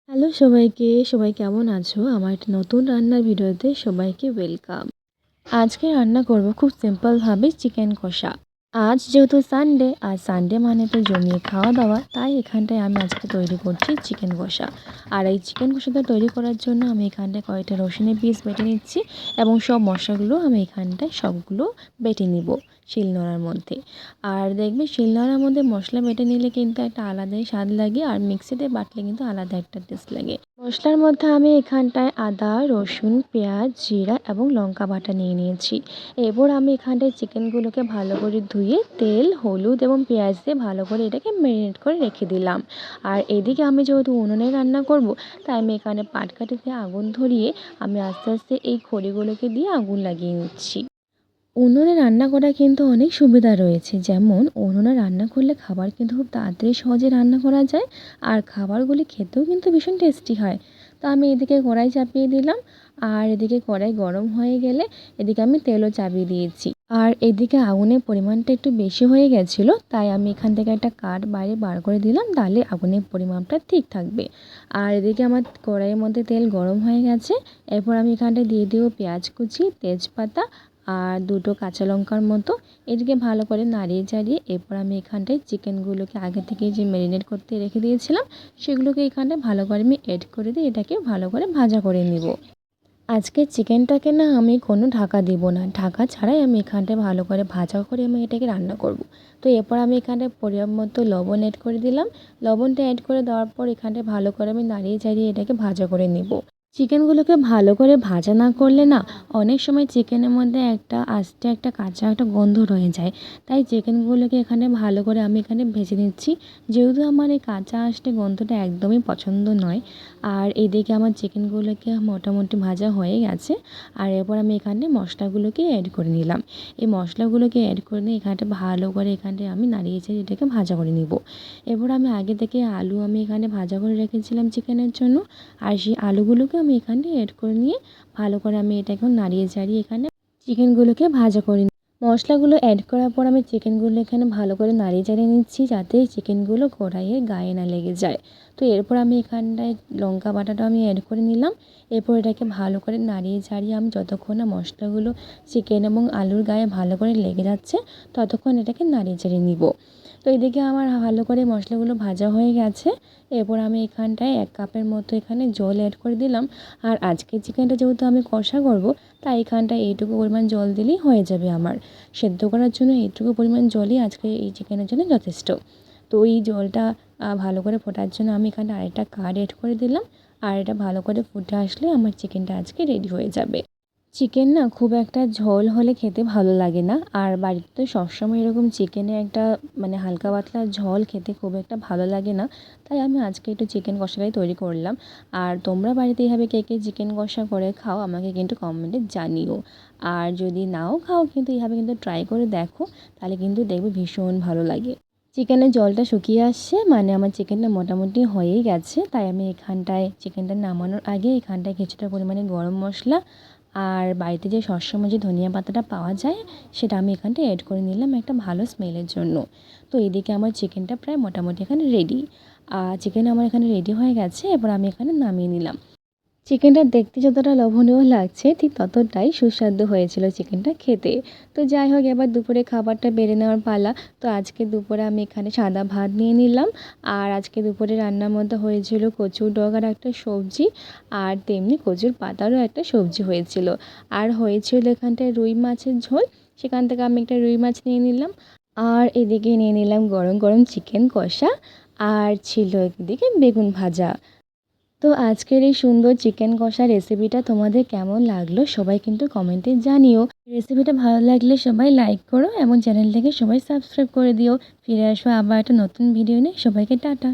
Hello সবাইকে, সবাই কেমন আছো? আমার একটা নতুন রান্নার ভিডিওতে সবাইকে ওয়েলকাম। আজকে রান্না করব খুব সিম্পলভাবে চিকেন কষা। আজ যেহেতু সানডে, আর সানডে মানে তো জমিয়ে খাওয়া দাওয়া, তাই এখানটায় আমি আজকে তৈরি করছি চিকেন কষা। আর এই চিকেন কষাটা তৈরি করার জন্য আমি এখানটায় কয়েকটা রসুনের পিস বেটে নিচ্ছি এবং সব মশলাগুলো আমি এখানটায় সবগুলো বেটে নিব শিলনোড়ার মধ্যে। আর দেখবে শিলনোড়ার মধ্যে মশলা বেটে নিলে কিন্তু একটা আলাদাই স্বাদ লাগে, আর মিক্সিতে বাটলে কিন্তু আলাদা একটা টেস্ট লাগে। মশলার মধ্যে আমি এখানটায় আদা, রসুন, পেঁয়াজ, জিরা এবং লঙ্কা বাটা নিয়ে নিয়েছি। এরপর আমি এখানটায় চিকেনগুলোকে ভালো করে ধুয়ে তেল, হলুদ এবং পেঁয়াজ দিয়ে ভালো করে এটাকে ম্যারিনেট করে রেখে দিলাম। আর এদিকে আমি যেহেতু উনুনে রান্না করব, তাই আমি এখানে পাটকাঠিতে আগুন ধরিয়ে আমি আস্তে আস্তে এই খড়িগুলোকে দিয়ে আগুন লাগিয়ে নিচ্ছি। উনুনে রান্না করা কিন্তু অনেক সুবিধা রয়েছে, যেমন উনুনে রান্না করলে খাবার কিন্তু খুব তাড়াতাড়ি সহজে রান্না করা যায়, আর খাবারগুলি খেতেও কিন্তু ভীষণ টেস্টি হয়। তো আমি এদিকে কড়াই চাপিয়ে দিলাম, আর এদিকে কড়াই গরম হয়ে গেলে এদিকে আমি তেলও চাপিয়ে দিয়েছি। আর এদিকে আগুনের পরিমাণটা একটু বেশি হয়ে গেছিলো, তাই আমি এখান থেকে একটা কাঠ বাইরে বার করে দিলাম, তাহলে আগুনের পরিমাণটা ঠিক থাকবে। আর এদিকে আমার কড়াইয়ের মধ্যে তেল গরম হয়ে গেছে। এরপর আমি এখানটা দিয়ে দেবো পেঁয়াজ কুচি, তেজপাতা আর দুটো কাঁচা লঙ্কার মতো। এদিকে ভালো করে নাড়িয়ে চাড়িয়ে এরপর আমি এখানটায় চিকেনগুলোকে আগে থেকে যে ম্যারিনেট করতে রেখে দিয়েছিলাম, সেগুলোকে এখানটায় ভালো করে আমি এড করে দিয়ে এটাকে ভালো করে ভাজা করে নিব। আজকে চিকেনটাকে না আমি কোনো ঢাকা দিব না, ঢাকা ছাড়াই আমি এখানটায় ভালো করে ভাজা করে আমি এটাকে রান্না করব। তো এরপর আমি এখানটায় পরিমাণ মতো লবণ অ্যাড করে দিলাম। লবণটা অ্যাড করে দেওয়ার পর এখানটায় ভালো করে আমি নাড়িয়ে চাড়িয়ে এটাকে ভাজা করে নিব। চিকেনগুলোকে ভালো করে ভাজা না করলে না অনেক সময় চিকেনের মধ্যে একটা আস্তে একটা কাঁচা একটা গন্ধ রয়ে যায়। তাই চিকেনগুলোকে এখানে ভালো করে আমি এখানে ভেজে নিচ্ছি, যেহেতু আমার এই কাঁচা আঁশটে গন্ধটা একদমই পছন্দ নয়। আর এদিকে আমার চিকেনগুলোকে মোটামুটি ভাজা হয়ে গেছে। আর এরপর আমি এখানে মশলাগুলোকে অ্যাড করে নিলাম। এই মশলাগুলোকে অ্যাড করে নিয়ে এখানটা ভালো করে এখানটায় আমি নাড়িয়ে চাড়িয়ে এটাকে ভাজা করে নিব। এরপর আমি আগে থেকে আলু আমি এখানে ভাজা করে রেখেছিলাম চিকেনের জন্য, আর সেই আলুগুলোকে আমি এখানে অ্যাড করে নিয়ে ভালো করে আমি এটা এখন নাড়িয়ে চাড়িয়ে এখানে চিকেনগুলোকে ভাজা করে মশলাগুলো অ্যাড করার পর আমি চিকেনগুলো এখানে ভালো করে নাড়িয়ে চাড়িয়ে নিচ্ছি, যাতে চিকেনগুলো কড়াইয়ের গায়ে না লেগে যায়। তো এরপর আমি এখানটায় লঙ্কা বাটাটা আমি অ্যাড করে নিলাম। এরপর এটাকে ভালো করে নাড়িয়ে চাড়িয়ে আমি যতক্ষণ না মশলাগুলো চিকেন এবং আলুর গায়ে ভালো করে লেগে যাচ্ছে, ততক্ষণ এটাকে নাড়িয়ে চাড়িয়ে নিব। তো এদিকে আমার ভালো করে মশলাগুলো ভাজা হয়ে গেছে। এরপর আমি এখানটায় 1 কাপের মতো এখানে জল অ্যাড করে দিলাম। আর আজকে চিকেনটা যেহেতু আমি কষা করব, তাই এখানটায় এইটুকু পরিমাণ জল দিলেই হয়ে যাবে আমার। সেদ্ধ করার জন্য এইটুকু পরিমাণ জলই আজকে এই চিকেনের জন্য যথেষ্ট। তো এই জলটা ভালো করে ফোটার জন্য আমি এখানে আরেকটা কার্ড অ্যাড করে দিলাম। আর এটা ভালো করে ফুটে আসলে আমার চিকেনটা আজকে রেডি হয়ে যাবে। চিকেন না খুব একটা ঝোল হলে খেতে ভালো লাগে না, আর বাড়িতে তো সবসময় এরকম চিকেনে একটা মানে হালকা পাতলা ঝোল খেতে খুব একটা ভালো লাগে না। তাই আমি আজকে একটু চিকেন কষাটাই তৈরি করলাম। আর তোমরা বাড়িতে এইভাবে কে কে চিকেন কষা করে খাও আমাকে কিন্তু কমেন্টে জানিও। আর যদি নাও খাও কিন্তু এইভাবে কিন্তু ট্রাই করে দেখো, তাহলে কিন্তু দেখবে ভীষণ ভালো লাগে। চিকেনের জলটা শুকিয়ে আসছে, মানে আমার চিকেনটা মোটামুটি হয়েই গেছে। তাই আমি এখানটায় চিকেনটা নামানোর আগে এখানটায় কিছুটা পরিমাণে গরম মশলা আর বাড়িতে যে সবসময় যে ধনিয়া পাতাটা পাওয়া যায়, সেটা আমি এখানটায় অ্যাড করে নিলাম একটা ভালো স্মেলের জন্য। তো এদিকে আমার চিকেনটা প্রায় মোটামুটি এখানে রেডি। চিকেন আমার এখানে রেডি হয়ে গেছে। এবার আমি এখানে নামিয়ে নিলাম। চিকেনটা দেখতে যতটা লোভনীয় লাগছে, ঠিক ততটাই সুস্বাদু হয়েছিল চিকেনটা খেতে। তো যাই হোক, এবার দুপুরে খাবারটা বেড়ে নেওয়ার পালা। তো আজকে দুপুরে আমি এখানে সাদা ভাত নিয়ে নিলাম। আর আজকে দুপুরে রান্নার মধ্যে হয়েছিল কচুর ডগার একটা সবজি, আর তেমনি কচুর পাতারও একটা সবজি হয়েছিল। আর হয়েছিল এখানটায় রুই মাছের ঝোল, সেখান থেকে আমি একটা রুই মাছ নিয়ে নিলাম। আর এদিকে নিয়ে নিলাম গরম গরম চিকেন কষা, আর ছিল এদিকে বেগুন ভাজা। তো আজকের এই সুন্দর চিকেন কষা রেসিপিটা তোমাদের কেমন লাগলো সবাই কিন্তু কমেন্টে জানিও। রেসিপিটা ভালো লাগলে সবাই লাইক করো এবং চ্যানেলটাকে সবাই সাবস্ক্রাইব করে দিও। ফিরে আসবো আবার একটা নতুন ভিডিও নিয়ে। সবাইকে টাটা।